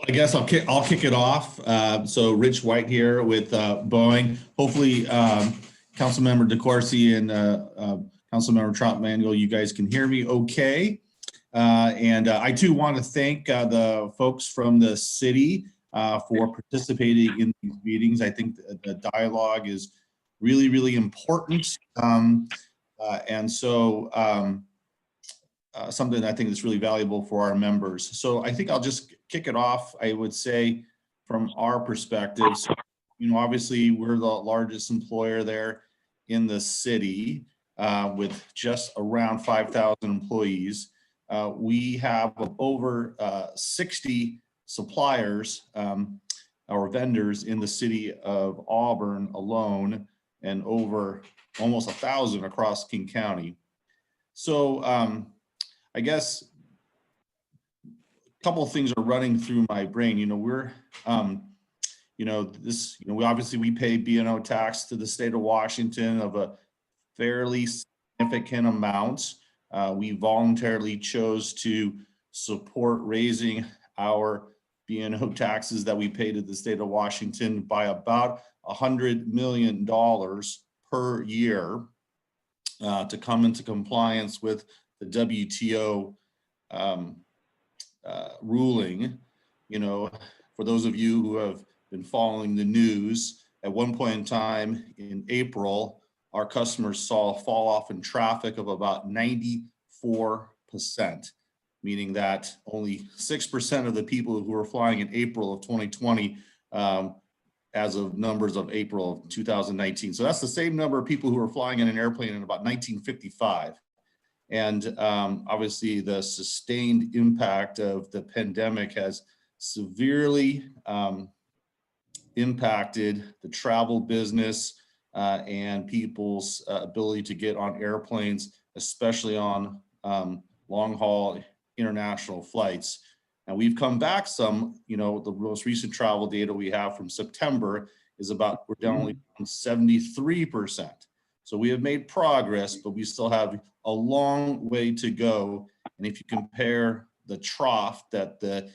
I guess I'll kick it off. So Rich White here with Boeing. Hopefully, Councilmember DeCoursey and Councilmember Trump Manuel, you guys can hear me okay. And I too want to thank the folks from the city for participating in these meetings. I think the dialogue is really, really important. And so something I think is really valuable for our members. So I think I'll just kick it off. I would say from our perspective, so, obviously we're the largest employer there in the city with just around 5,000 employees. We have over 60 suppliers or vendors in the city of Auburn alone, and over almost 1,000 across King County. So I guess a couple of things are running through my brain. We obviously we pay B&O tax to the state of Washington of a fairly significant amount. We voluntarily chose to support raising our B&O taxes that we pay to the state of Washington by about $100 million per year to come into compliance with the WTO ruling. For those of you who have been following the news, at one point in time in April, our customers saw a fall off in traffic of about 94%, meaning that only 6% of the people who were flying in April of 2020 as of numbers of April of 2019. So that's the same number of people who were flying in an airplane in about 1955. And obviously the sustained impact of the pandemic has severely impacted the travel business and people's ability to get on airplanes, especially on long haul international flights. And we've come back some, the most recent travel data we have from September is we're down only 73%. So we have made progress, but we still have a long way to go. And if you compare the trough that the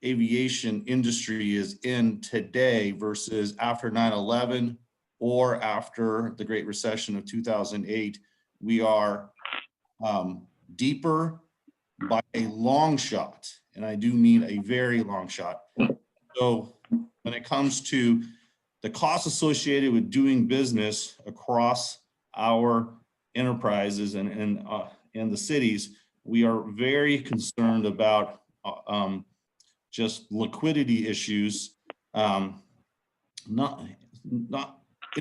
aviation industry is in today versus after 9/11 or after the Great Recession of 2008, we are deeper by a long shot. And I do mean a very long shot. So when it comes to the costs associated with doing business across our enterprises and the cities, we are very concerned about just liquidity issues, not in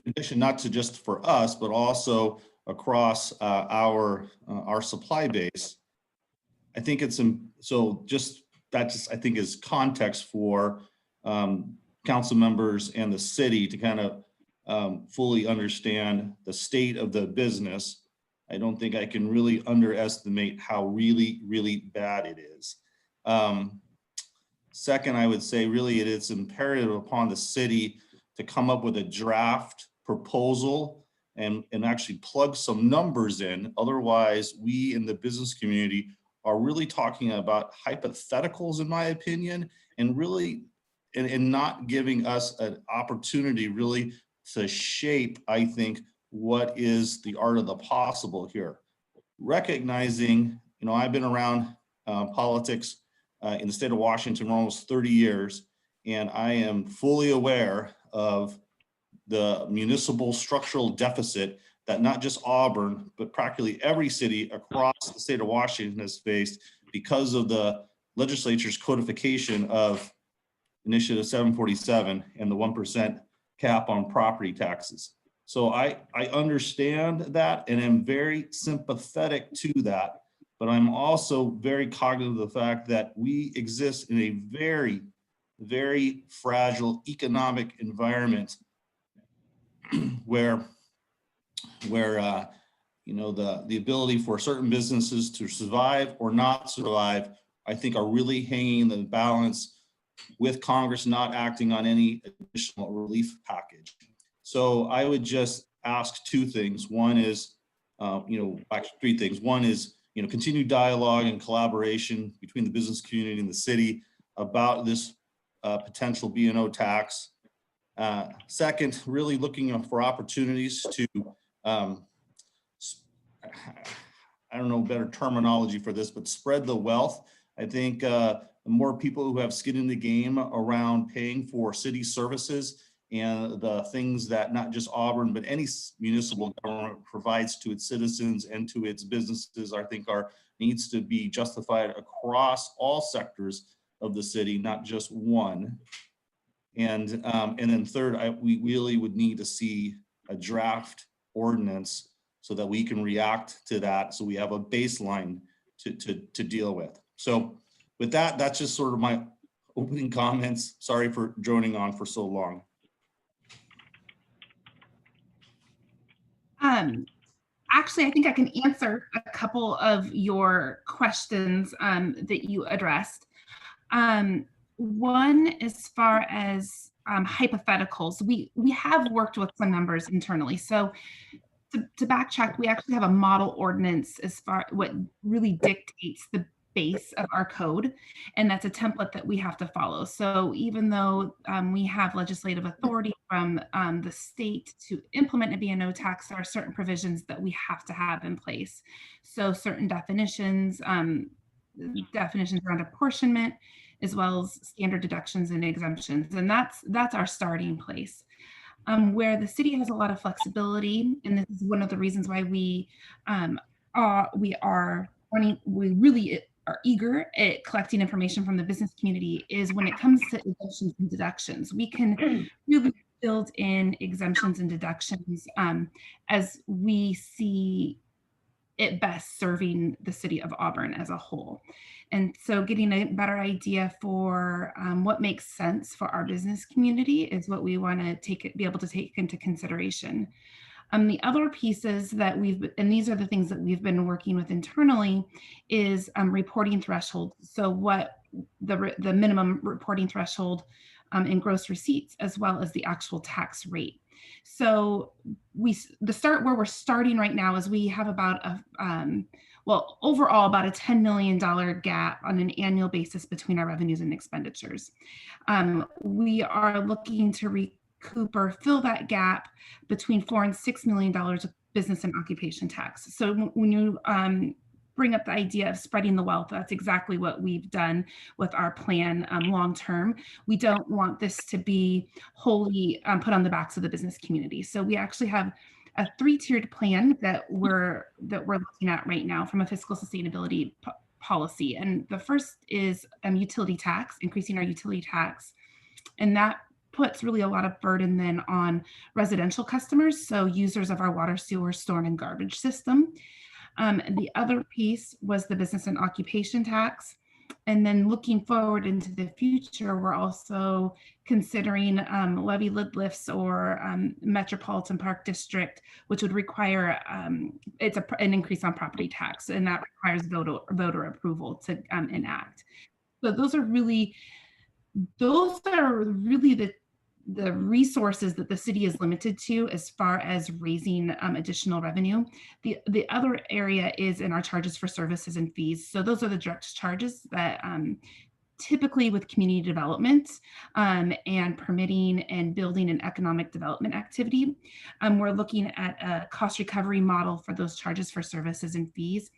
addition, not to just for us, but also across our supply base. I think it's I think is context for council members and the city to kind of fully understand the state of the business. I don't think I can really underestimate how really, really bad it is. Second, I would say really it is imperative upon the city to come up with a draft proposal and actually plug some numbers in. Otherwise, we in the business community are really talking about hypotheticals, in my opinion, and really and not giving us an opportunity really to shape, I think, what is the art of the possible here. Recognizing, I've been around politics in the state of Washington for almost 30 years, and I am fully aware of the municipal structural deficit that not just Auburn, but practically every city across the state of Washington has faced because of the legislature's codification of Initiative 747 and the 1% cap on property taxes. So I understand that and am very sympathetic to that, but I'm also very cognizant of the fact that we exist in a very, very fragile economic environment where the ability for certain businesses to survive or not survive, I think, are really hanging in the balance with Congress not acting on any additional relief package. So I would just ask two things. One is, actually three things. One is, continued dialogue and collaboration between the business community and the city about this potential B&O tax. Second, really looking for opportunities to, I don't know better terminology for this, but spread the wealth. I think the more people who have skin in the game around paying for city services and the things that not just Auburn, but any municipal government provides to its citizens and to its businesses, I think needs to be justified across all sectors of the city, not just one. And then third, we really would need to see a draft ordinance so that we can react to that, so we have a baseline to deal with. So with that, that's just sort of my opening comments. Sorry for droning on for so long. Actually, I think I can answer a couple of your questions that you addressed. One, as far as hypotheticals, we have worked with some numbers internally. So to backtrack, we actually have a model ordinance as far what really dictates the base of our code, and that's a template that we have to follow. So even though we have legislative authority from the state to implement a B&O tax, there are certain provisions that we have to have in place. So certain definitions around apportionment, as well as standard deductions and exemptions, and that's our starting place. Where the city has a lot of flexibility, and this is one of the reasons why we really are eager at collecting information from the business community, is when it comes to exemptions and deductions. We can really build in exemptions and deductions as we see it best serving the city of Auburn as a whole. And so getting a better idea for what makes sense for our business community is what we want to be able to take into consideration. The other pieces that and these are the things that we've been working with internally, is reporting threshold. So what the minimum reporting threshold in gross receipts, as well as the actual tax rate. So where we're starting right now is we have about overall about a $10 million gap on an annual basis between our revenues and expenditures. We are looking to recoup or fill that gap between $4 and $6 million of business and occupation tax. So when you bring up the idea of spreading the wealth, that's exactly what we've done with our plan long term. We don't want this to be wholly put on the backs of the business community. So we actually have a 3-tiered plan that we're looking at right now from a fiscal sustainability policy. And the first is utility tax, increasing our utility tax. And that puts really a lot of burden then on residential customers, so users of our water, sewer, storm, and garbage system. The other piece was the business and occupation tax. And then looking forward into the future, we're also considering levy lid lifts or Metropolitan Park District, which would require an increase on property tax, and that requires voter approval to enact. So those are really the resources that the city is limited to as far as raising additional revenue. The other area is in our charges for services and fees. So those are the direct charges that typically with community development and permitting and building and economic development activity. We're looking at a cost recovery model for those charges for services and fees,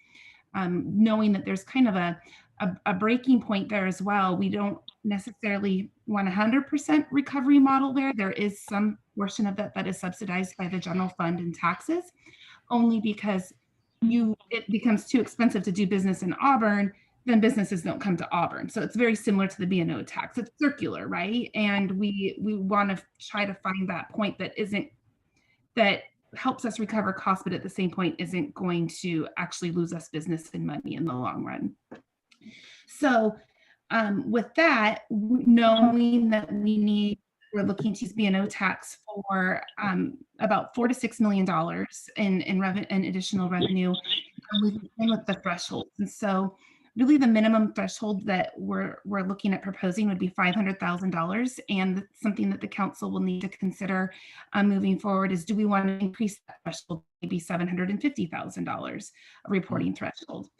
knowing that there's kind of a breaking point there as well. We don't necessarily want 100% recovery model there. There is some portion of that is subsidized by the general fund and taxes, only because it becomes too expensive to do business in Auburn, then businesses don't come to Auburn. So it's very similar to the B&O tax. It's circular, right? And we want to try to find that point that helps us recover costs, but at the same point isn't going to actually lose us business and money in the long run. So with that, knowing that we're looking to use B&O tax for about $4 to $6 million in additional revenue, we've been playing with the thresholds. And so really the minimum threshold that we're looking at proposing would be $500,000. And something that the council will need to consider moving forward is, do we want to increase that threshold, maybe $750,000 a reporting threshold?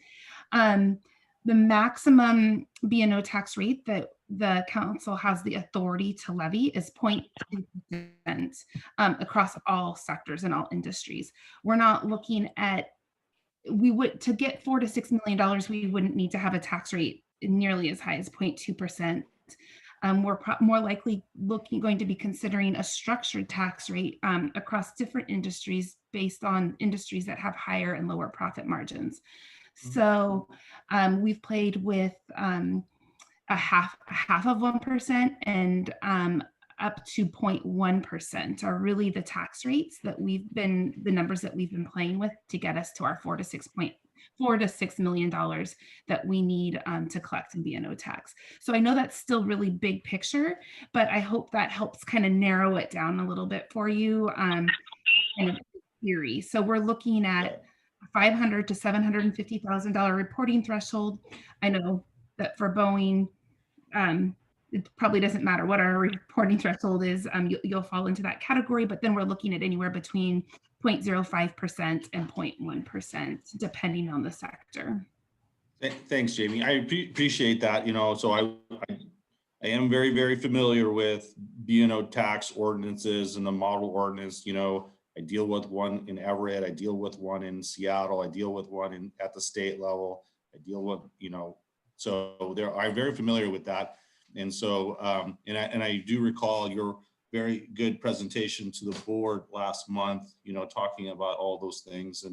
The maximum B&O tax rate that the council has the authority to levy is 0.2% across all sectors and all industries. We're not looking at, to get $4 to $6 million, we wouldn't need to have a tax rate nearly as high as 0.2%. We're more likely going to be considering a structured tax rate across different industries based on industries that have higher and lower profit margins. So we've played with a half of 1% and up to 0.1% are really the tax rates that the numbers that we've been playing with to get us to our $4 to $6 million that we need to collect in B&O tax. So I know that's still really big picture, but I hope that helps kind of narrow it down a little bit for you kind of theory. So we're looking at $500,000 to $750,000 reporting threshold. I know that for Boeing, it probably doesn't matter what our reporting threshold is. You'll fall into that category, but then we're looking at anywhere between 0.05% and 0.1%, depending on the sector. Thanks, Jamie. I appreciate that. So I am very, very familiar with B&O tax ordinances and the model ordinance. I deal with one in Everett. I deal with one in Seattle. I deal with one at the state level. I deal with, so I'm very familiar with that. And so, and I do recall your very good presentation to the board last month, talking about all those things.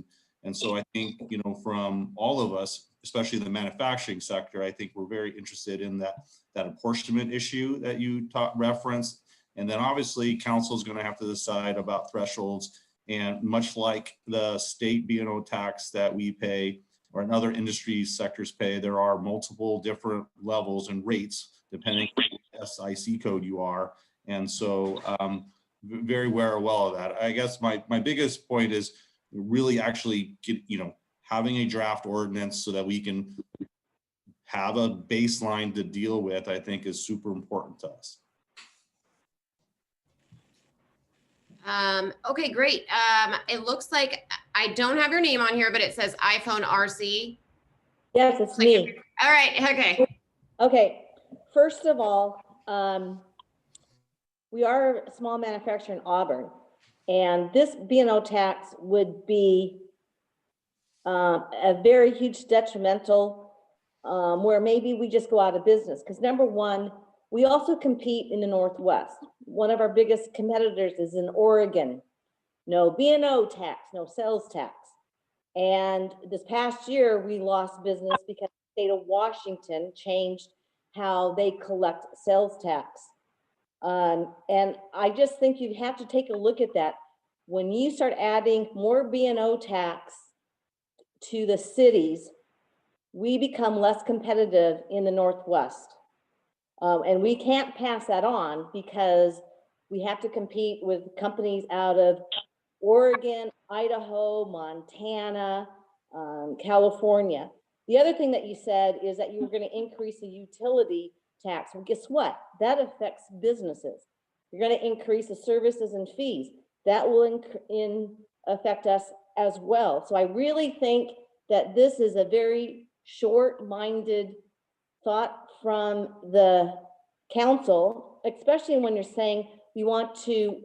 And so I think, from all of us, especially the manufacturing sector, I think we're very interested in that apportionment issue that you referenced. And then obviously council is going to have to decide about thresholds, and much like the state B&O tax that we pay or in other industry sectors pay, there are multiple different levels and rates depending on what SIC code you are. And so very well of that. I guess my biggest point is really actually having a draft ordinance so that we can have a baseline to deal with, I think is super important to us. Okay, great. It looks like I don't have your name on here, but it says iPhone RC. Yes, it's me. All right. Okay. Okay. First of all, we are a small manufacturer in Auburn, and this B&O tax would be a very huge detrimental where maybe we just go out of business. Because number one, we also compete in the Northwest. One of our biggest competitors is in Oregon. No B&O tax, no sales tax. And this past year, we lost business because the state of Washington changed how they collect sales tax. And I just think you have to take a look at that. When you start adding more B&O tax to the cities, we become less competitive in the Northwest. And we can't pass that on because we have to compete with companies out of Oregon, Idaho, Montana, California. The other thing that you said is that you were going to increase the utility tax. Well, guess what? That affects businesses. You're going to increase the services and fees. That will affect us as well. So I really think that this is a very short-minded thought from the council, especially when you're saying you want to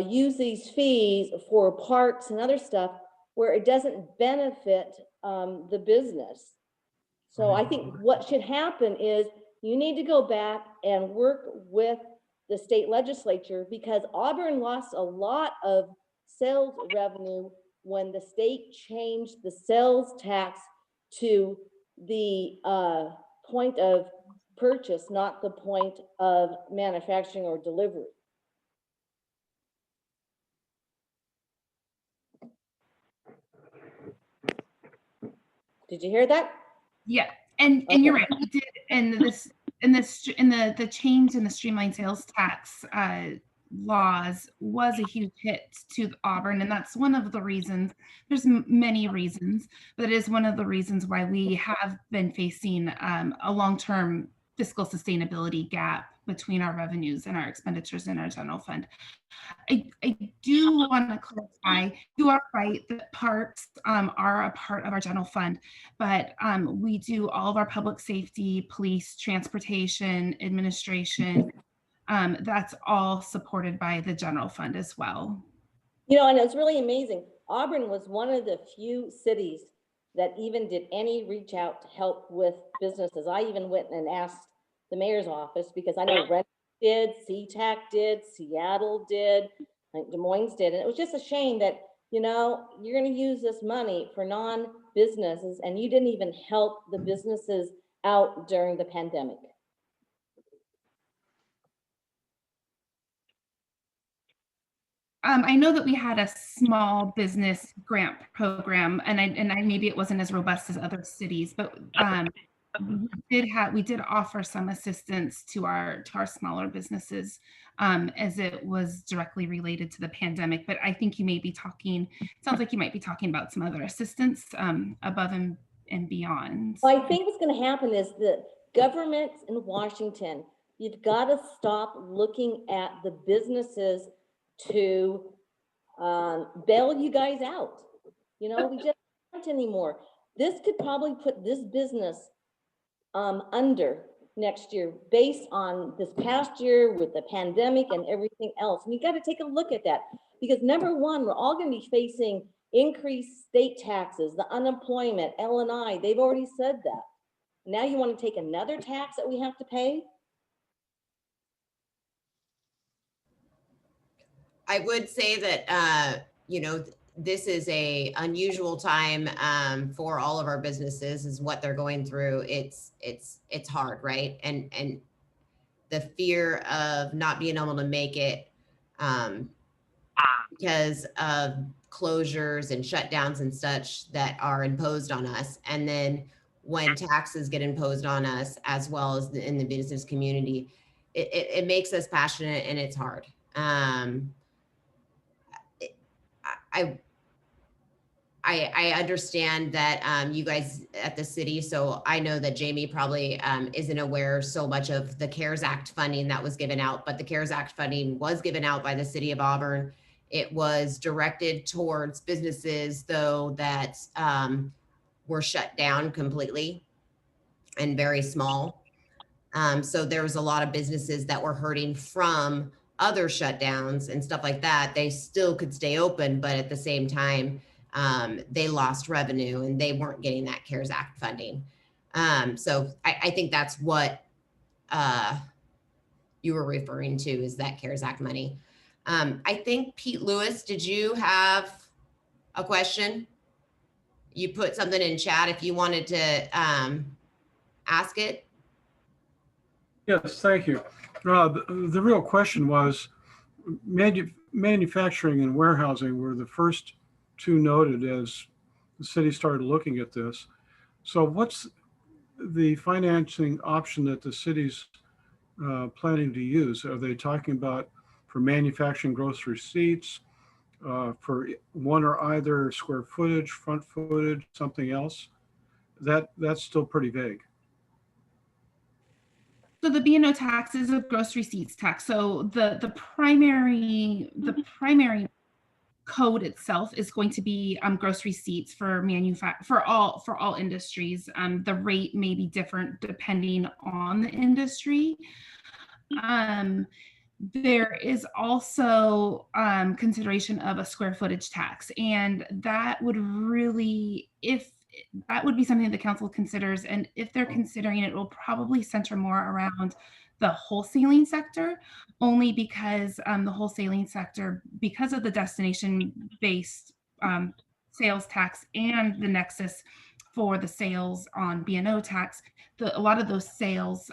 use these fees for parks and other stuff where it doesn't benefit the business. So I think what should happen is you need to go back and work with the state legislature, because Auburn lost a lot of sales revenue when the state changed the sales tax to the point of purchase, not the point of manufacturing or delivery. Did you hear that? Yeah, and you're right. We did, and the change in the streamlined sales tax laws was a huge hit to Auburn, and that's one of the reasons. There's many reasons, but it is one of the reasons why we have been facing a long-term fiscal sustainability gap between our revenues and our expenditures in our general fund. I do want to clarify, you are right that parks are a part of our general fund, but we do all of our public safety, police, transportation, administration. That's all supported by the general fund as well. You know, and it's really amazing. Auburn was one of the few cities that even did any reach out to help with businesses. I even went and asked the mayor's office because I know Red did, SeaTac did, Seattle did, Des Moines did. And it was just a shame that, you know, you're going to use this money for non-businesses and you didn't even help the businesses out during the pandemic. I know that we had a small business grant program, and I maybe it wasn't as robust as other cities, but we did offer some assistance to our smaller businesses as it was directly related to the pandemic. But I think you may be talking. Sounds like you might be talking about some other assistance above and beyond. Well, I think what's going to happen is the governments in Washington, you've got to stop looking at the businesses to bail you guys out. You know, we just can't anymore. This could probably put this business under next year based on this past year with the pandemic and everything else. And you got to take a look at that because number one, we're all going to be facing increased state taxes, the unemployment, L&I, they've already said that. Now you want to take another tax that we have to pay? I would say that, you know, this is a unusual time for all of our businesses is what they're going through. It's hard, right? And the fear of not being able to make it because of closures and shutdowns and such that are imposed on us. And then when taxes get imposed on us, as well as in the business community, it makes us passionate and it's hard. I understand that you guys at the city, so I know that Jamie probably isn't aware so much of the CARES Act funding that was given out, but the CARES Act funding was given out by the City of Auburn. It was directed towards businesses, though, that were shut down completely and very small. So there was a lot of businesses that were hurting from other shutdowns and stuff like that. They still could stay open, but at the same time, they lost revenue and they weren't getting that CARES Act funding. So I think that's what you were referring to is that CARES Act money. I think Pete Lewis, did you have a question? You put something in chat if you wanted to ask it. Yes, thank you. The real question was manufacturing and warehousing were the first two noted as the city started looking at this. So what's the financing option that the city's planning to use? Are they talking about for manufacturing gross receipts, for one or either square footage, front footage, something else? That's still pretty vague. So the B&O tax is a gross receipts tax. So the primary code itself is going to be gross receipts for all industries. The rate may be different depending on the industry. There is also consideration of a square footage tax, and that would really, if that would be something the council considers, and if they're considering it, will probably center more around the wholesaling sector, only because the wholesaling sector, because of the destination-based sales tax and the nexus for the sales on B&O tax, a lot of those sales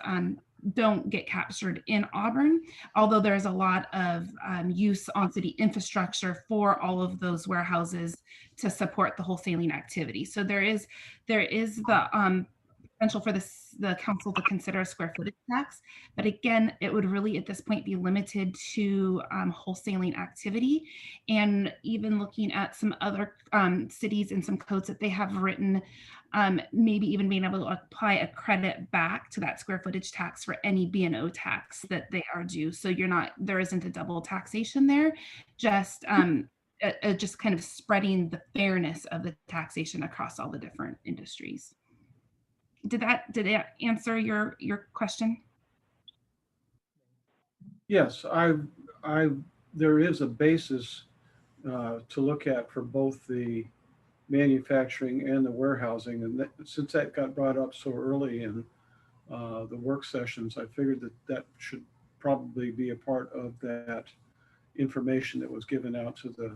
don't get captured in Auburn, although there's a lot of use on city infrastructure for all of those warehouses to support the wholesaling activity. So there is the potential for the council to consider a square footage tax. But again, it would really at this point be limited to wholesaling activity. And even looking at some other cities and some codes that they have written, maybe even being able to apply a credit back to that square footage tax for any B&O tax that they are due. So there isn't a double taxation there, just just kind of spreading the fairness of the taxation across all the different industries. Did it answer your question? Yes, there is a basis to look at for both the manufacturing and the warehousing. And since that got brought up so early in the work sessions, I figured that should probably be a part of that information that was given out to the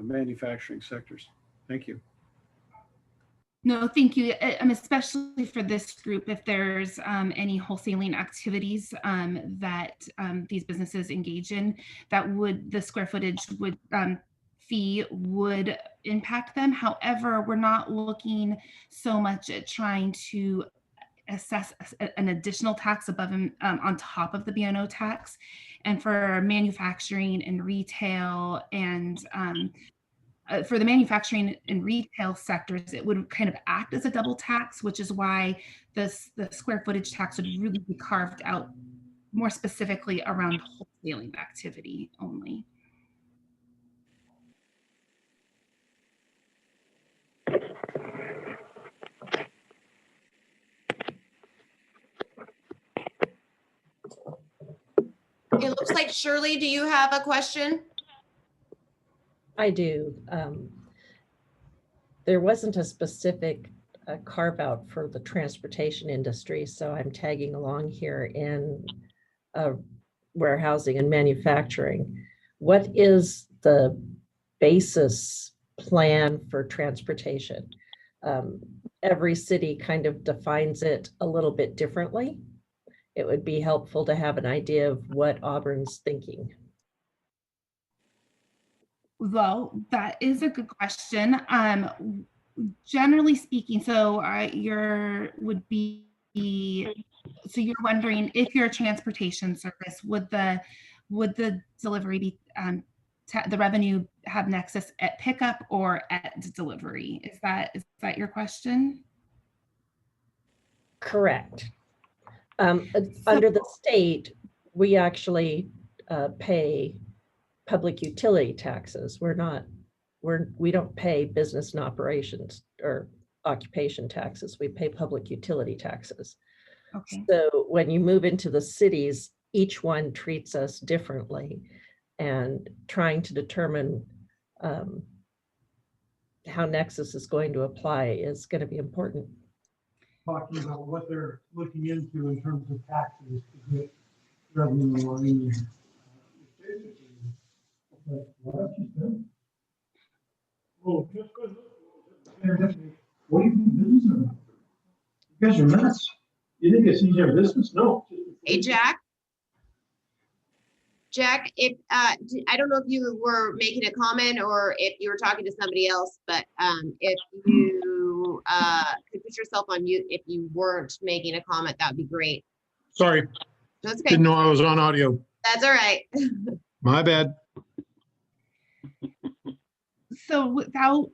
manufacturing sectors. Thank you. No, thank you. Especially for this group, if there's any wholesaling activities that these businesses engage in, the square footage fee would impact them. However, we're not looking so much at trying to assess an additional tax above and on top of the B&O tax. And for manufacturing and retail and for the manufacturing and retail sectors, it would kind of act as a double tax, which is why the square footage tax would really be carved out more specifically around wholesaling activity only. It looks like Shirley, do you have a question? I do. There wasn't a specific carve out for the transportation industry, so I'm tagging along here in warehousing and manufacturing. What is the basis plan for transportation? Every city kind of defines it a little bit differently. It would be helpful to have an idea of what Auburn's thinking. Well, that is a good question. Generally speaking, so you're wondering if you're a transportation service, would the delivery be the revenue have nexus at pickup or at delivery? Is that your question? Correct. Under the state, we actually pay public utility taxes. We don't pay business and operations or occupation taxes. We pay public utility taxes. Okay. So when you move into the cities, each one treats us differently, and trying to determine how Nexus is going to apply is going to be important. Talking about what they're looking into in terms of taxes to get revenue or any. Well, just because. What do you think business is about? You guys are nuts. You think it's easier business? No. Hey, Jack. Jack, if I don't know if you were making a comment or if you were talking to somebody else, but if you could put yourself on mute if you weren't making a comment, that would be great. Sorry, That's okay. didn't know I was on audio. That's all right. My bad. So without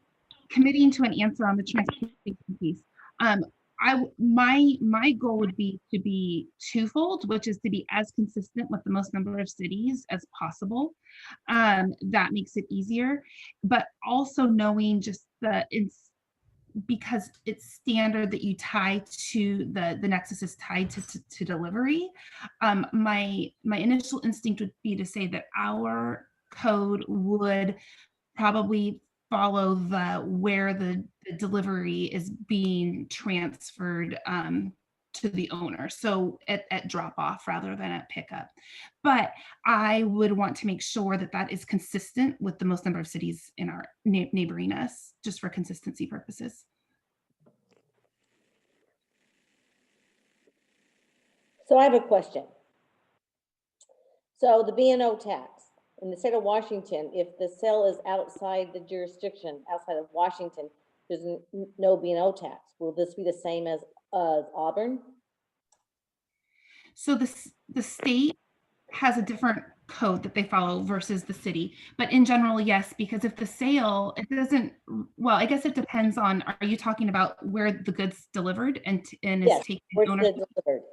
committing to an answer on the transportation piece, my goal would be to be twofold, which is to be as consistent with the most number of cities as possible. That makes it easier, but also knowing just because it's standard that you tie to the nexus is tied to delivery. My initial instinct would be to say that our code would probably follow where the delivery is being transferred to the owner. So at drop off rather than at pickup. But I would want to make sure that that is consistent with the most number of cities in our neighboring us, just for consistency purposes. So I have a question. So the B&O tax in the state of Washington, if the sale is outside the jurisdiction, outside of Washington, there's no B&O tax. Will this be the same as Auburn? So the state has a different code that they follow versus the city. But in general, yes, because if the sale, it doesn't, well, I guess it depends on, are you talking about where the goods delivered and is Yes, taken where's ownership? the delivered?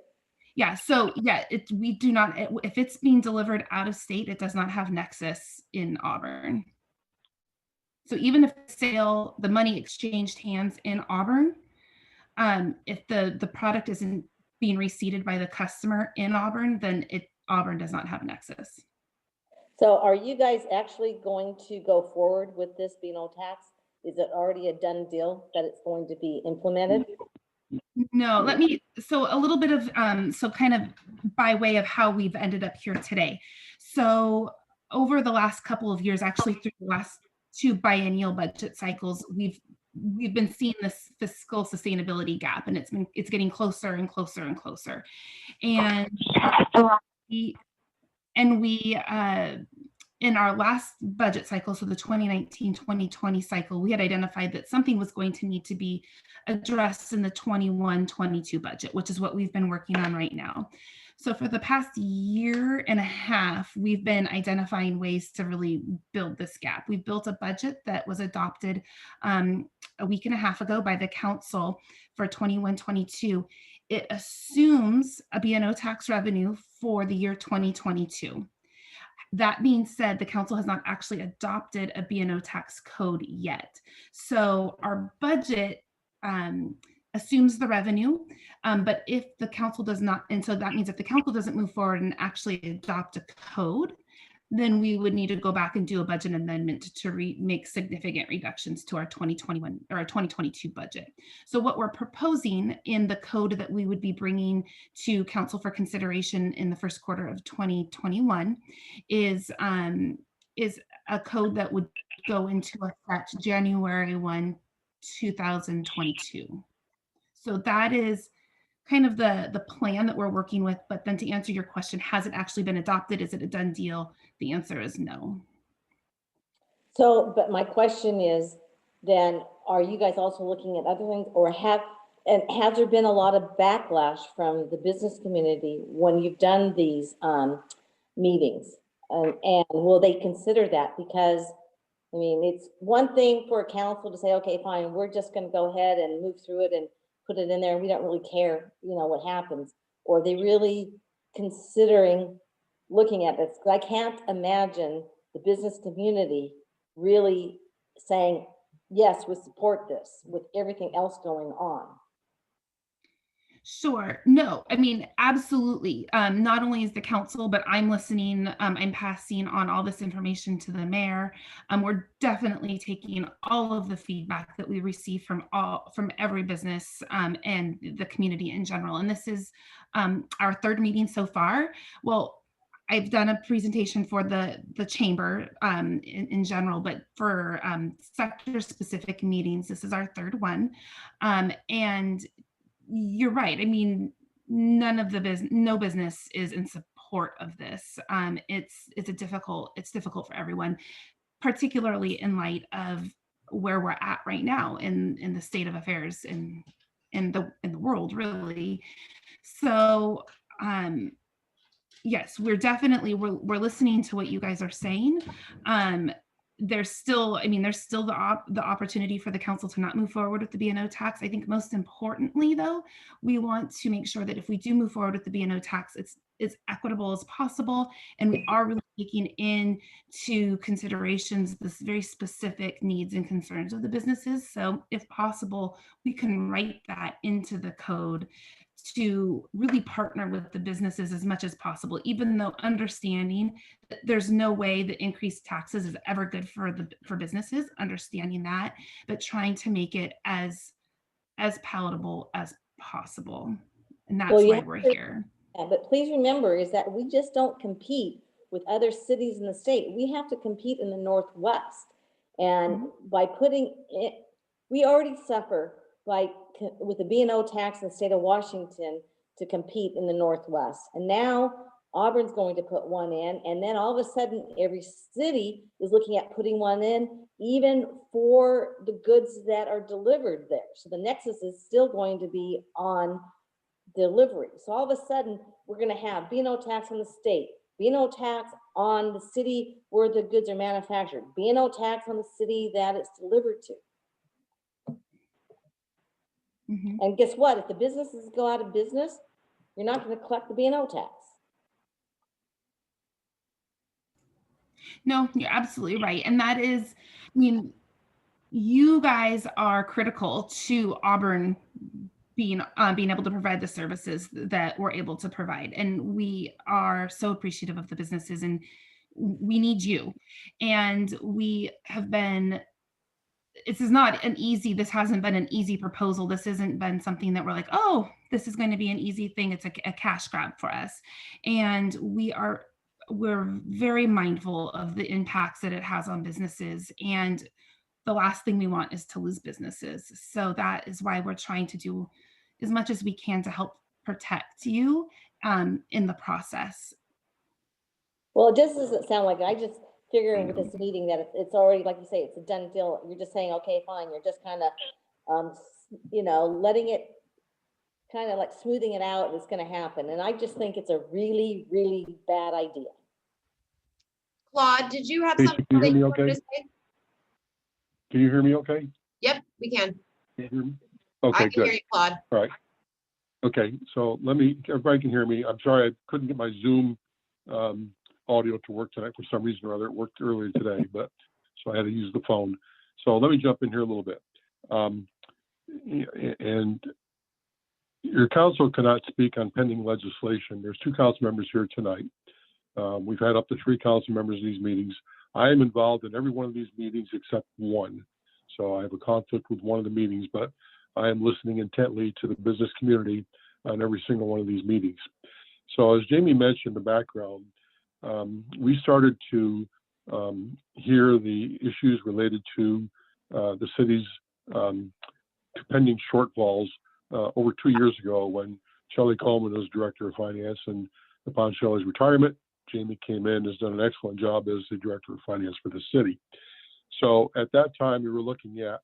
Yeah, so yeah, we do not, if it's being delivered out of state, it does not have nexus in Auburn. So even if the sale, the money exchanged hands in Auburn, if the product isn't being receipted by the customer in Auburn, then Auburn does not have nexus. So are you guys actually going to go forward with this B&O tax? Is it already a done deal that it's going to be implemented? No, so a little bit of, so kind of by way of how we've ended up here today. So over the last couple of years, actually through the last 2 biennial budget cycles, we've been seeing this fiscal sustainability gap, and it's getting closer and closer and closer. And we, in our last budget cycle, so the 2019-2020 cycle, we had identified that something was going to need to be addressed in the 21-22 budget, which is what we've been working on right now. So for the past year and a half, we've been identifying ways to really build this gap. We've built a budget that was adopted a week and a half ago by the council for 21-22. It assumes a B&O tax revenue for the year 2022. That being said, the council has not actually adopted a B&O tax code yet. So our budget assumes the revenue, but if the council does not, and so that means if the council doesn't move forward and actually adopt a code, then we would need to go back and do a budget amendment to make significant reductions to our 2021 or our 2022 budget. So what we're proposing in the code that we would be bringing to council for consideration in the first quarter of 2021 is a code that would go into effect January 1, 2022. So that is kind of the plan that we're working with. But then to answer your question, has it actually been adopted? Is it a done deal? The answer is no. So, but my question is, then, are you guys also looking at other things, or has there been a lot of backlash from the business community when you've done these meetings? And will they consider that? Because, I mean, it's one thing for a council to say, okay, fine, we're just gonna go ahead and move through it and put it in there, and we don't really care, you know, what happens. Or are they really considering looking at this? Because I can't imagine the business community really saying, yes, we support this with everything else going on. Sure. No, I mean, absolutely. Not only is the council, but I'm listening. I'm passing on all this information to the mayor. We're definitely taking all of the feedback that we receive from every business and the community in general. And this is our 3rd meeting so far. Well, I've done a presentation for the chamber in general, but for sector specific meetings, this is our 3rd one. And you're right. I mean, no business is in support of this. It's difficult for everyone, particularly in light of where we're at right now in the state of affairs in the world, really. So yes, we're listening to what you guys are saying. There's still the opportunity for the council to not move forward with the B&O tax. I think most importantly, though, we want to make sure that if we do move forward with the B&O tax, it's as equitable as possible, and we are really taking into considerations this very specific needs and concerns of the businesses. So if possible, we can write that into the code to really partner with the businesses as much as possible, even though understanding that there's no way that increased taxes is ever good for businesses, understanding that, but trying to make it as palatable as possible. And that's why we're here. Yeah, but please remember is that we just don't compete with other cities in the state. We have to compete in the Northwest. And by putting it, we already suffer with the B&O tax in the state of Washington to compete in the Northwest. And now Auburn's going to put one in, and then all of a sudden, every city is looking at putting one in, even for the goods that are delivered there. So the nexus is still going to be on delivery. So all of a sudden, we're gonna have B&O tax on the state, B&O tax on the city where the goods are manufactured, B&O tax on the city that it's delivered to. Mhm. And guess what? If the businesses go out of business, you're not gonna collect the B&O tax. No, you're absolutely right. And that is, I mean, you guys are critical to Auburn being able to provide the services that we're able to provide. And we are so appreciative of the businesses, and we need you. And we have been, this hasn't been an easy proposal. This hasn't been something that we're like, oh, this is going to be an easy thing. It's a cash grab for us. And we're very mindful of the impacts that it has on businesses. And the last thing we want is to lose businesses. So that is why we're trying to do as much as we can to help protect you in the process. Well, it just doesn't sound like it. I just figure with this meeting that it's already, like you say, it's a done deal. You're just saying, okay, fine. You're just kind of, letting it kind of like smoothing it out. It's going to happen. And I just think it's a really, really bad idea. Claude, did you have Casey, something can you that hear me you wanted okay? to say? Can you hear me okay? Yep, we can. Can you hear me? I Okay, can hear good. you, Claude. All right. Okay, so everybody can hear me. I'm sorry, I couldn't get my Zoom audio to work tonight for some reason or other. It worked earlier today, but so I had to use the phone. So let me jump in here a little bit. And your council cannot speak on pending legislation. There's 2 council members here tonight. We've had up to 3 council members in these meetings. I am involved in every one of these meetings except one. So I have a conflict with one of the meetings, but I am listening intently to the business community on every single one of these meetings. So as Jamie mentioned in the background, we started to hear the issues related to the city's pending shortfalls over 2 years ago when Shelley Coleman was director of finance, and upon Shelley's retirement, Jamie came in, has done an excellent job as the director of finance for the city. So at that time, we were looking at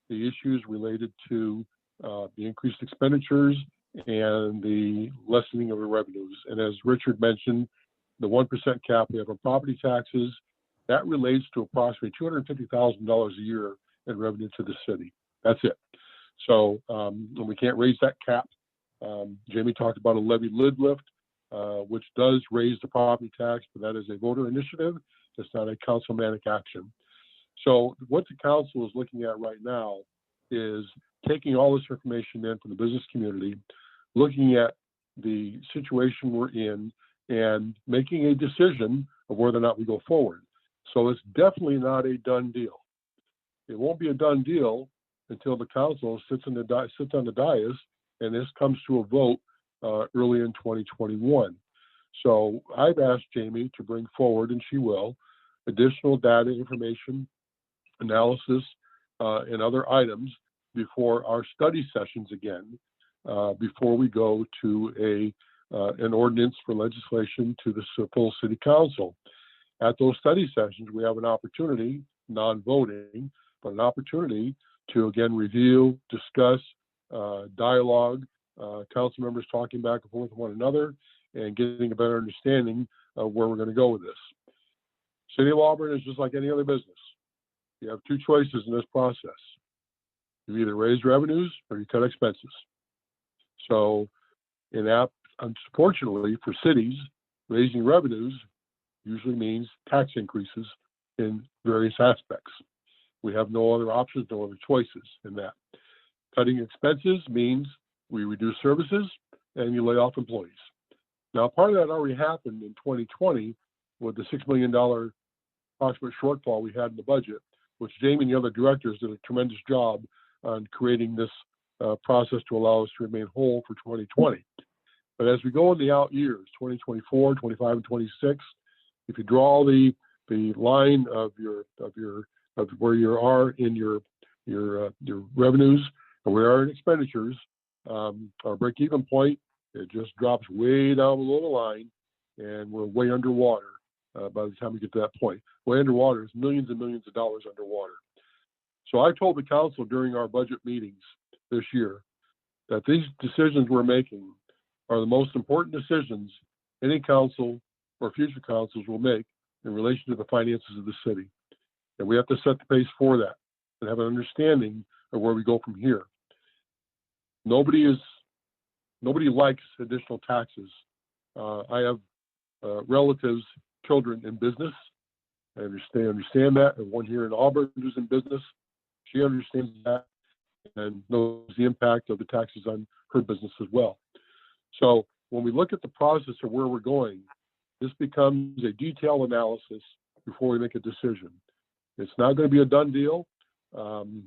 the issues related to the increased expenditures and the lessening of the revenues. And as Richard mentioned, the 1% cap we have on property taxes, that relates to approximately $250,000 a year in revenue to the city. That's it. So and we can't raise that cap. Jamie talked about a levy lid lift, which does raise the property tax, but that is a voter initiative. It's not a councilmanic action. So what the council is looking at right now is taking all this information in from the business community, looking at the situation we're in, and making a decision of whether or not we go forward. So it's definitely not a done deal. It won't be a done deal until the council sits on the dais and this comes to a vote early in 2021. So I've asked Jamie to bring forward, and she will, additional data, information, analysis, and other items before our study sessions again, before we go to an ordinance for legislation to the full city council. At those study sessions, we have an opportunity, non-voting, but an opportunity to again review, discuss, dialogue, council members talking back and forth with one another, and getting a better understanding of where we're going to go with this. City of Auburn is just like any other business. You have 2 choices in this process. You either raise revenues or you cut expenses. So unfortunately for cities, raising revenues usually means tax increases in various aspects. We have no other options, no other choices in that. Cutting expenses means we reduce services and you lay off employees. Now, part of that already happened in 2020 with the $6 million approximate shortfall we had in the budget, which Jamie and the other directors did a tremendous job on creating this process to allow us to remain whole for 2020. But as we go in the out years, 2024, 25, and 26, if you draw the line of where you are in your revenues and where you are in expenditures, our break-even point, it just drops way down below the line. and we're way underwater by the time we get to that point. Way underwater is millions and millions of dollars underwater. So I told the council during our budget meetings this year that these decisions we're making are the most important decisions any council or future councils will make in relation to the finances of the city. And we have to set the pace for that and have an understanding of where we go from here. Nobody likes additional taxes. I have relatives, children in business. I understand that. And one here in Auburn who's in business, she understands that and knows the impact of the taxes on her business as well. So when we look at the process of where we're going, this becomes a detailed analysis before we make a decision. It's not going to be a done deal. And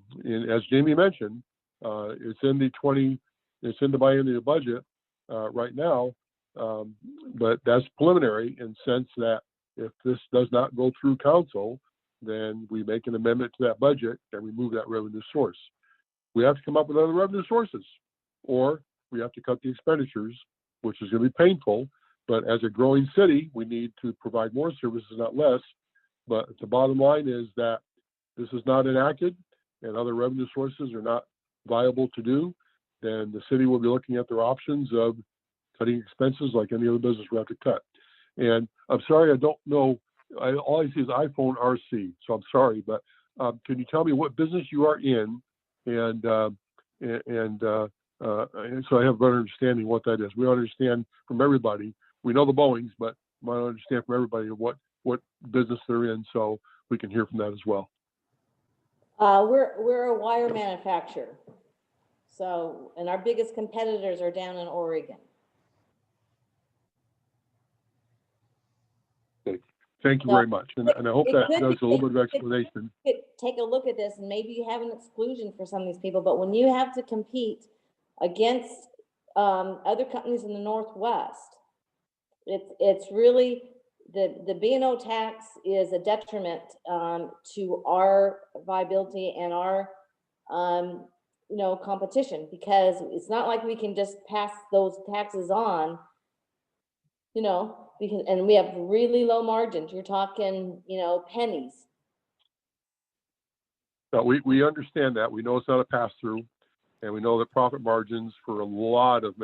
as Jamie mentioned, it's in the biennial budget right now, but that's preliminary in the sense that if this does not go through council, then we make an amendment to that budget and remove that revenue source. We have to come up with other revenue sources, or we have to cut the expenditures, which is going to be painful. But as a growing city, we need to provide more services, not less. But the bottom line is that this is not enacted and other revenue sources are not viable to do, then the city will be looking at their options of cutting expenses like any other business we have to cut. And I'm sorry, I don't know. All I see is iPhone RC, so I'm sorry, but can you tell me what business you are in, and so I have a better understanding what that is. We understand from everybody. We know the Boeings, but we want to understand from everybody what business they're in, so we can hear from that as well. We're a wire manufacturer. So, and our biggest competitors are down in Oregon. Thank you very much. And I hope that does a little bit of explanation. Take a look at this, and maybe you have an exclusion for some of these people, but when you have to compete against other companies in the Northwest, it's really, the B&O tax is a detriment to our viability and our competition, because it's not like we can just pass those taxes on, because, and we have really low margins. You're talking, pennies. No, we understand that. We know it's not a pass through, and we know that profit margins for a lot of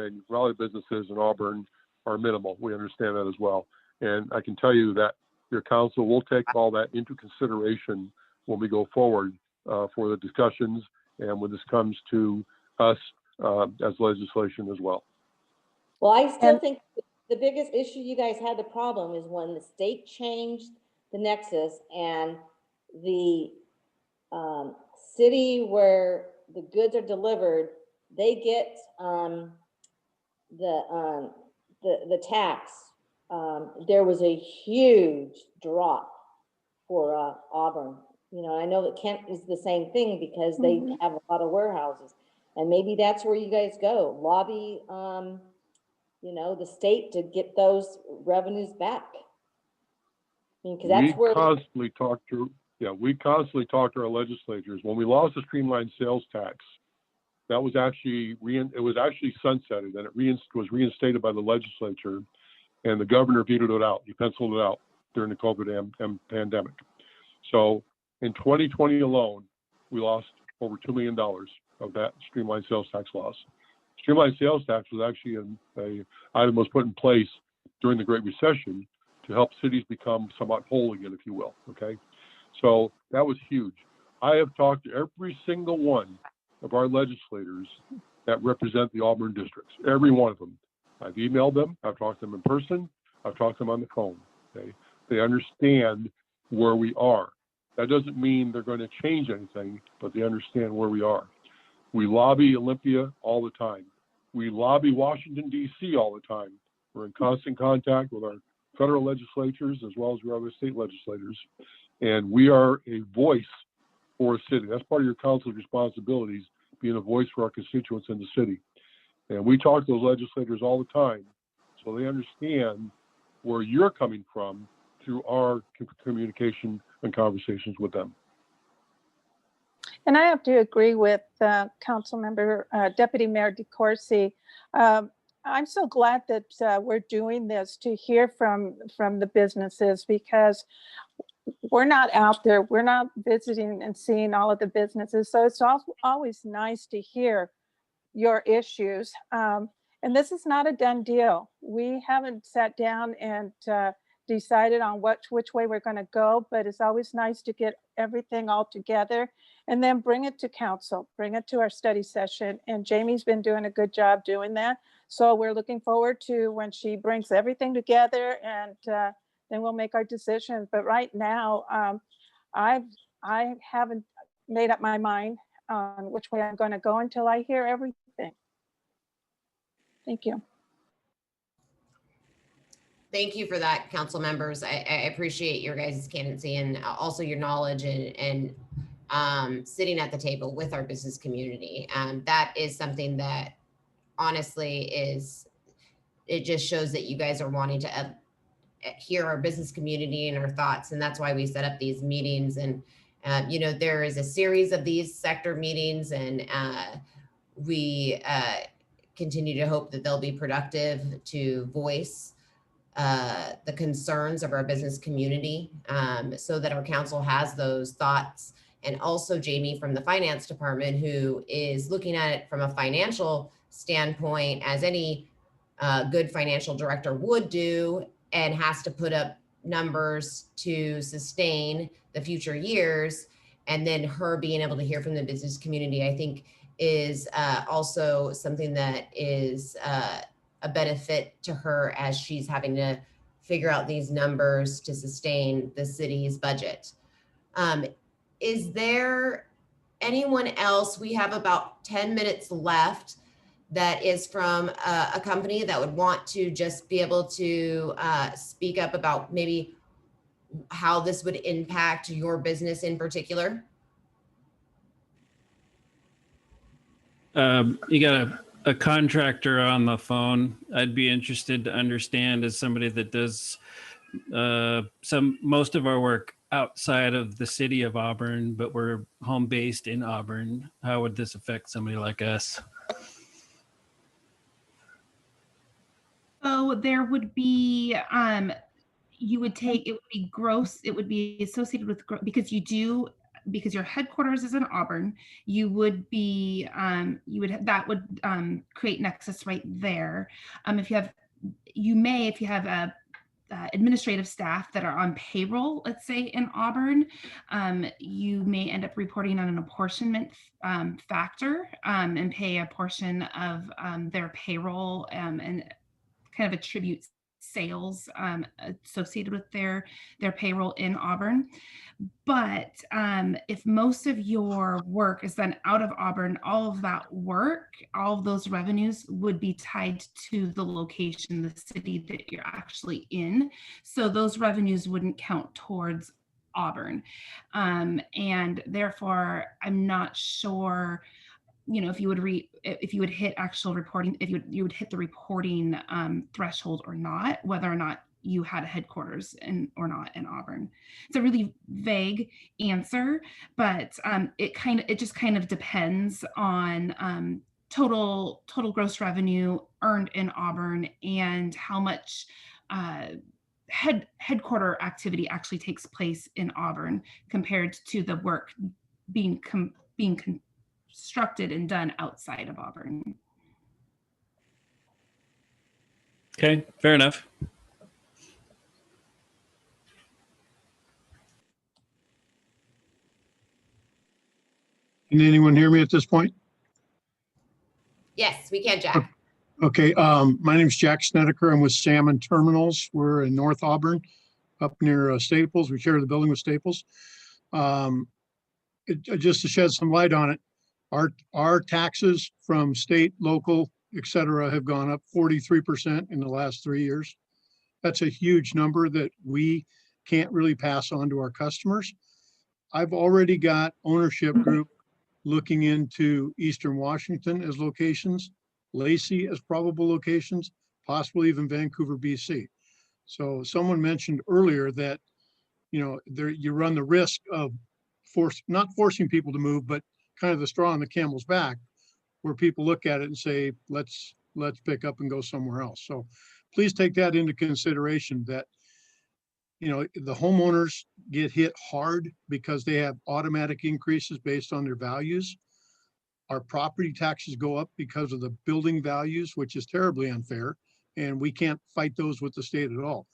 businesses in Auburn are minimal. We understand that as well. And I can tell you that your council will take all that into consideration when we go forward for the discussions and when this comes to us as legislation as well. Well, I still think the biggest issue you guys had the problem is when the state changed the nexus and the city where the goods are delivered, they get the tax. There was a huge drop for Auburn. I know that Kent is the same thing because they have a lot of warehouses, and maybe that's where you guys go, lobby the state to get those revenues back. Because that's where we constantly talk to our legislators. When we lost the streamlined sales tax, that was actually sunsetted, and it was reinstated by the legislature, and the governor vetoed it out. He penciled it out during the COVID pandemic. So in 2020 alone, we lost over $2 million of that streamlined sales tax loss. Streamlined sales tax was actually an item was put in place during the Great Recession to help cities become somewhat whole again, if you will. Okay, so that was huge. I have talked to every single one of our legislators that represent the Auburn districts, every one of them. I've emailed them, I've talked to them in person, I've talked to them on the phone. Okay, they understand where we are. That doesn't mean they're going to change anything, but they understand where we are. We lobby Olympia all the time. We lobby Washington, D.C. all the time. We're in constant contact with our federal legislatures as well as our other state legislators. And we are a voice for a city. That's part of your council's responsibilities, being a voice for our constituents in the city. And we talk to those legislators all the time so they understand where you're coming from through our communication and conversations with them. And I have to agree with Councilmember Deputy Mayor DeCoursey. I'm so glad that we're doing this to hear from the businesses, because we're not out there, we're not visiting and seeing all of the businesses. So it's always nice to hear your issues. And this is not a done deal. We haven't sat down and decided on which way we're going to go, but it's always nice to get everything all together and then bring it to council, bring it to our study session. And Jamie's been doing a good job doing that. So we're looking forward to when she brings everything together, and then we'll make our decisions. But right now, I haven't made up my mind on which way I'm going to go until I hear everything. Thank you. Thank you for that, council members. I appreciate your guys' candidacy and also your knowledge and sitting at the table with our business community. That is something that honestly it just shows that you guys are wanting to hear our business community and our thoughts. And that's why we set up these meetings. And, you know, there is a series of these sector meetings, and we continue to hope that they'll be productive to voice the concerns of our business community, so that our council has those thoughts. And also Jamie from the finance department, who is looking at it from a financial standpoint, as any good financial director would do, and has to put up numbers to sustain the future years. And then her being able to hear from the business community, I think is also something that is a benefit to her as she's having to figure out these numbers to sustain the city's budget. Is there anyone else? We have about 10 minutes left that is from a company that would want to just be able to speak up about maybe how this would impact your business in particular. You got a contractor on the phone. I'd be interested to understand, as somebody that does most of our work outside of the city of Auburn, but we're home based in Auburn. How would this affect somebody like us? So there would be, you would take, it would be gross, it would be associated with, because your headquarters is in Auburn, you would be, that would create nexus right there. If you have administrative staff that are on payroll, let's say in Auburn, you may end up reporting on an apportionment factor and pay a portion of their payroll and kind of attribute sales associated with their payroll in Auburn. But if most of your work is done out of Auburn, all of that work, all of those revenues would be tied to the location, the city that you're actually in. So those revenues wouldn't count towards Auburn. And therefore, I'm not sure, you know, if you would hit actual reporting, if you would hit the reporting threshold or not, whether or not you had a headquarters or not in Auburn. It's a really vague answer, but it just kind of depends on total gross revenue earned in Auburn and how much headquarter activity actually takes place in Auburn compared to the work being constructed and done outside of Auburn. Okay, fair enough. Can anyone hear me at this point? Yes, we can, Jack. Okay, my name's Jack Snedeker. I'm with Salmon Terminals. We're in North Auburn, up near Staples. We share the building with Staples. Just to shed some light on it, our taxes from state, local, et cetera, have gone up 43% in the last 3 years. That's a huge number that we can't really pass on to our customers. I've already got ownership group looking into Eastern Washington as locations, Lacey as probable locations, possibly even Vancouver, BC. So someone mentioned earlier that, you know, you run the risk of not forcing people to move, but kind of the straw on the camel's back, where people look at it and say, let's let's pick up and go somewhere else. So please take that into consideration, that, you know, the homeowners get hit hard because they have automatic increases based on their values. Our property taxes go up because of the building values, which is terribly unfair, and we can't fight those with the state at all.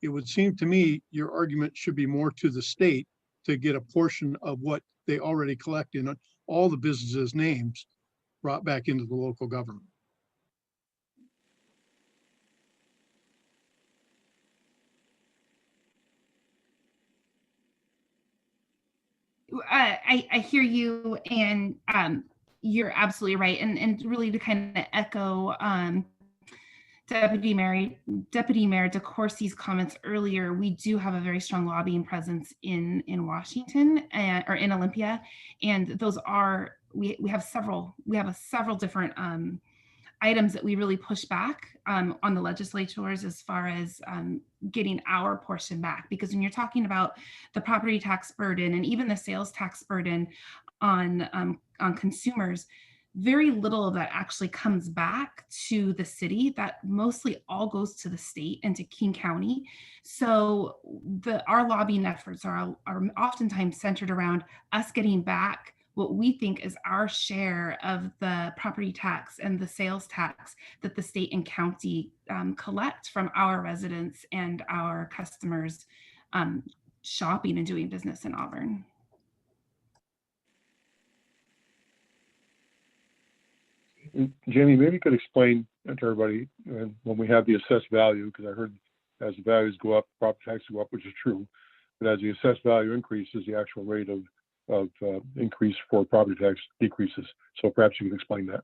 It would seem to me your argument should be more to the state to get a portion of what they already collect in all the businesses' names brought back into the local government. I hear you, and you're absolutely right. And really to kind of echo Deputy Mayor DeCourcy's comments earlier, we do have a very strong lobbying presence in Washington or in Olympia, and those are we have several different items that we really push back on the legislators as far as getting our portion back. Because when you're talking about the property tax burden and even the sales tax burden on consumers, very little of that actually comes back to the city. That mostly all goes to the state and to King County. So our lobbying efforts are oftentimes centered around us getting back what we think is our share of the property tax and the sales tax that the state and county collect from our residents and our customers shopping and doing business in Auburn. Jamie, maybe you could explain to everybody when we have the assessed value, because I heard as the values go up, property taxes go up, which is true, but as the assessed value increases, the actual rate of increase for property tax decreases. So perhaps you can explain that.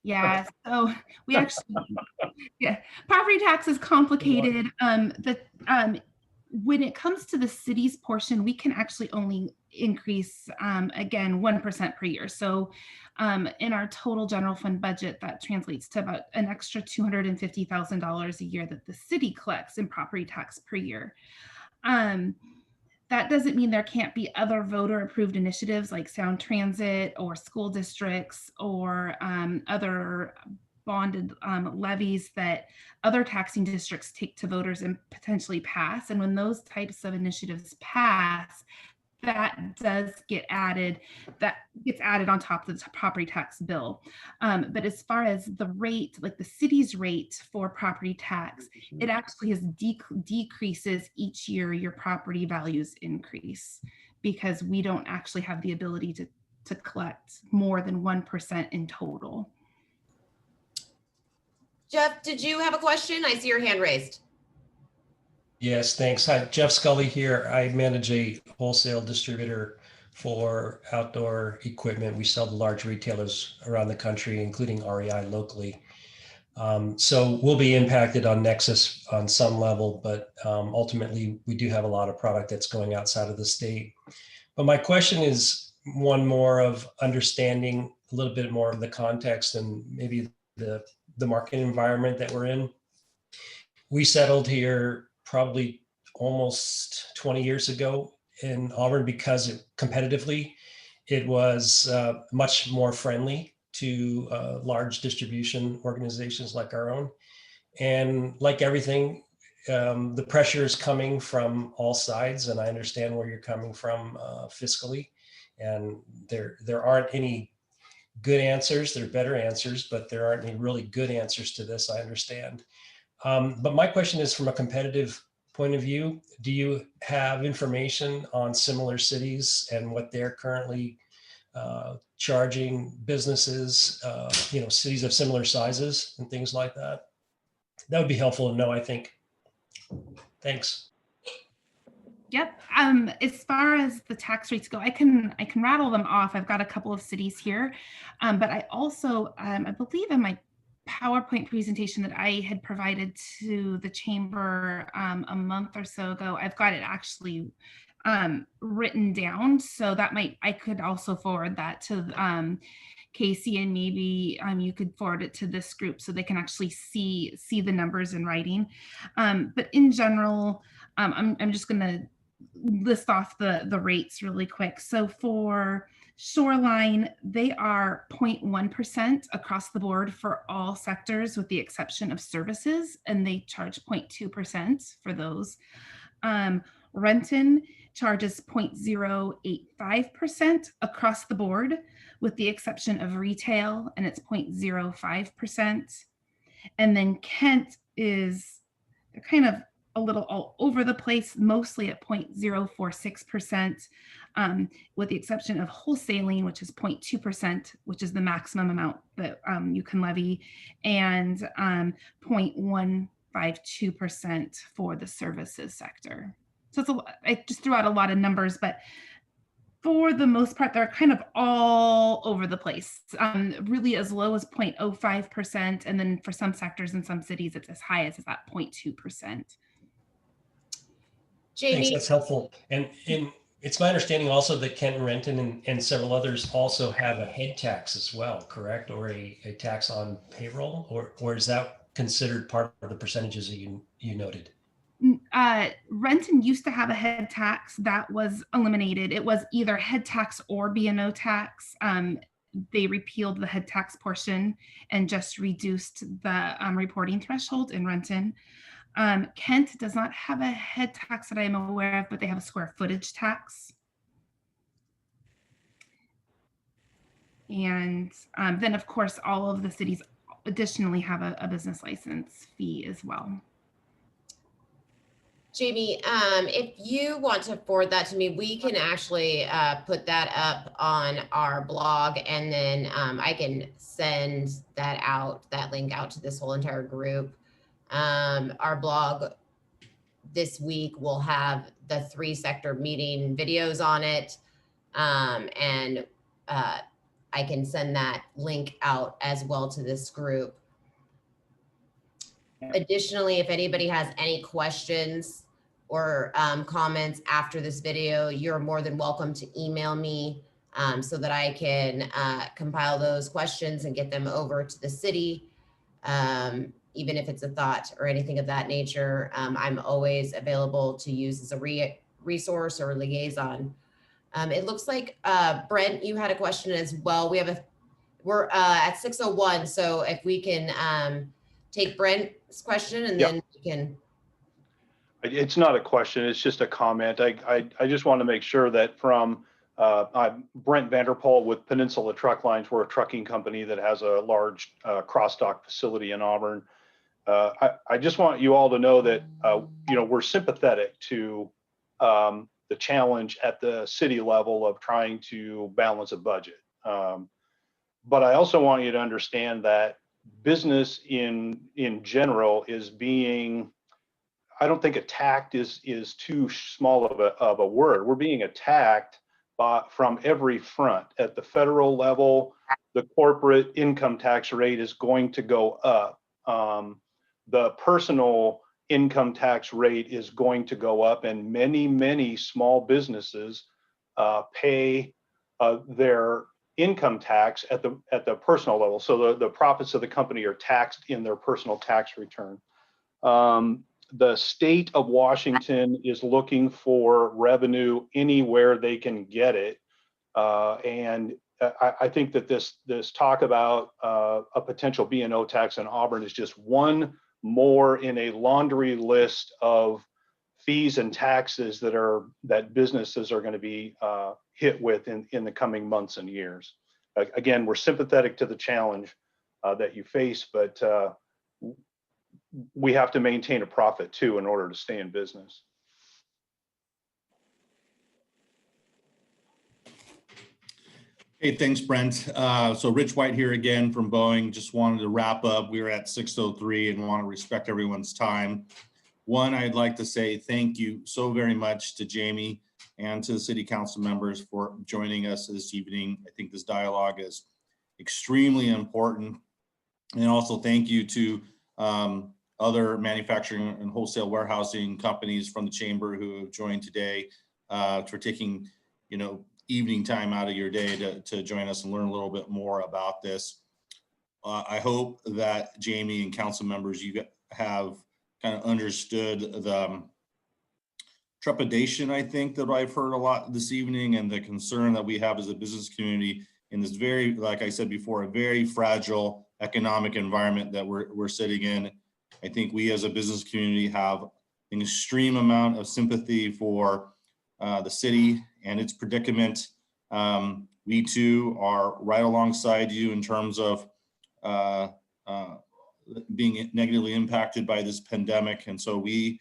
Yeah, so we actually, yeah, property tax is complicated. When it comes to the city's portion, we can actually only increase, again, 1% per year. So in our total general fund budget, that translates to about an extra $250,000 a year that the city collects in property tax per year. That doesn't mean there can't be other voter approved initiatives like sound transit or school districts or other bonded levies that other taxing districts take to voters and potentially pass. And when those types of initiatives pass, that does get added, that gets added on top of the property tax bill. But as far as the rate, like the city's rate for property tax, it actually has decreases each year your property values increase, because we don't actually have the ability to collect more than 1% in total. Jeff, did you have a question? I see your hand raised. Yes, thanks. Hi, Jeff Scully here. I manage a wholesale distributor for outdoor equipment. We sell to large retailers around the country, including REI locally. So we'll be impacted on Nexus on some level, but ultimately we do have a lot of product that's going outside of the state. But my question is one more of understanding a little bit more of the context and maybe the market environment that we're in. We settled here probably almost 20 years ago in Auburn because competitively it was much more friendly to large distribution organizations like our own. And like everything, the pressure is coming from all sides, and I understand where you're coming from fiscally. And there aren't any good answers. There are better answers, but there aren't any really good answers to this, I understand. But my question is, from a competitive point of view, do you have information on similar cities and what they're currently charging businesses, cities of similar sizes and things like that? That would be helpful to know, I think. Thanks. Yep. As far as the tax rates go, I can rattle them off. I've got a couple of cities here, but I also, I believe in my PowerPoint presentation that I had provided to the chamber a month or so ago, I've got it actually written down. So that I could also forward that to Casey, and maybe you could forward it to this group so they can actually see the numbers in writing. But in general, I'm just going to list off the rates really quick. So for Shoreline, they are 0.1% across the board for all sectors with the exception of services, and they charge 0.2% for those. Renton charges 0.085% across the board with the exception of retail, and it's 0.05%. And then Kent is kind of a little all over the place, mostly at 0.046%, with the exception of wholesaling, which is 0.2%, which is the maximum amount that you can levy, and 0.152% for the services sector. So it's I just threw out a lot of numbers, but for the most part, they're kind of all over the place, really as low as 0.05%. And then for some sectors in some cities, it's as high as that 0.2%. Jamie. Thanks, that's helpful. And it's my understanding also that Kent and Renton and several others also have a head tax as well, correct? Or a tax on payroll, or is that considered part of the percentages that you noted? Renton used to have a head tax that was eliminated. It was either head tax or B&O tax. They repealed the head tax portion and just reduced the reporting threshold in Renton. Kent does not have a head tax that I am aware of, but they have a square footage tax. And then, of course, all of the cities additionally have a business license fee as well. Jamie, if you want to forward that to me, we can actually put that up on our blog, and then I can send that link out to this whole entire group. Our blog this week will have the 3 sector meeting videos on it, and I can send that link out as well to this group. Additionally, if anybody has any questions or comments after this video, you're more than welcome to email me so that I can compile those questions and get them over to the city. Even if it's a thought or anything of that nature, I'm always available to use as a resource or liaison. It looks like Brent, you had a question as well. We're at 6:01, so if we can take Brent's question and then we can. It's not a question, it's just a comment. I just want to make sure that from I'm Brent Vanderpool with Peninsula Truck Lines. We're a trucking company that has a large cross-dock facility in Auburn. I just want you all to know that we're sympathetic to the challenge at the city level of trying to balance a budget. But I also want you to understand that business in general is being, I don't think attacked is too small of a word. We're being attacked from every front. At the federal level, the corporate income tax rate is going to go up. The personal income tax rate is going to go up, and many small businesses pay their income tax at the personal level. So the profits of the company are taxed in their personal tax return. The state of Washington is looking for revenue anywhere they can get it. And I think that this talk about a potential B&O tax in Auburn is just one more in a laundry list of fees and taxes that businesses are going to be hit with in the coming months and years. Again, we're sympathetic to the challenge that you face, but we have to maintain a profit too in order to stay in business. Hey, thanks, Brent. So Rich White here again from Boeing. Just wanted to wrap up. We're at 6:03 and want to respect everyone's time. One, I'd like to say thank you so very much to Jamie and to the city council members for joining us this evening. I think this dialogue is extremely important. And also thank you to other manufacturing and wholesale warehousing companies from the chamber who have joined today for taking, evening time out of your day to join us and learn a little bit more about this. I hope that Jamie and council members, you have kind of understood the trepidation, I think, that I've heard a lot this evening, and the concern that we have as a business community in this very, like I said before, a very fragile economic environment that we're sitting in. I think we as a business community have an extreme amount of sympathy for the city and its predicament. We too are right alongside you in terms of being negatively impacted by this pandemic. And so we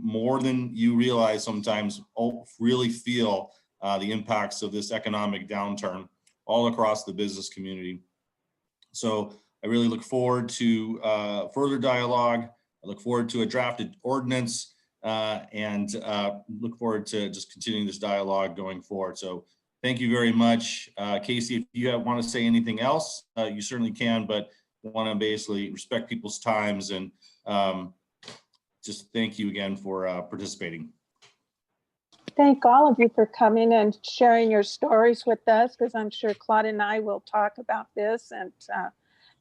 more than you realize sometimes really feel the impacts of this economic downturn all across the business community. So I really look forward to further dialogue. I look forward to a drafted ordinance and look forward to just continuing this dialogue going forward. So thank you very much. Casey, if you want to say anything else, you certainly can, but want to basically respect people's times and just thank you again for participating. Thank all of you for coming and sharing your stories with us, because I'm sure Claude and I will talk about this, and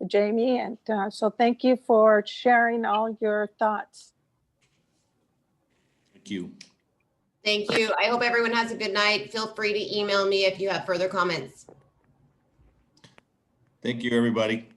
Jamie. And so thank you for sharing all your thoughts. Thank you. Thank you. I hope everyone has a good night. Feel free to email me if you have further comments. Thank you, everybody.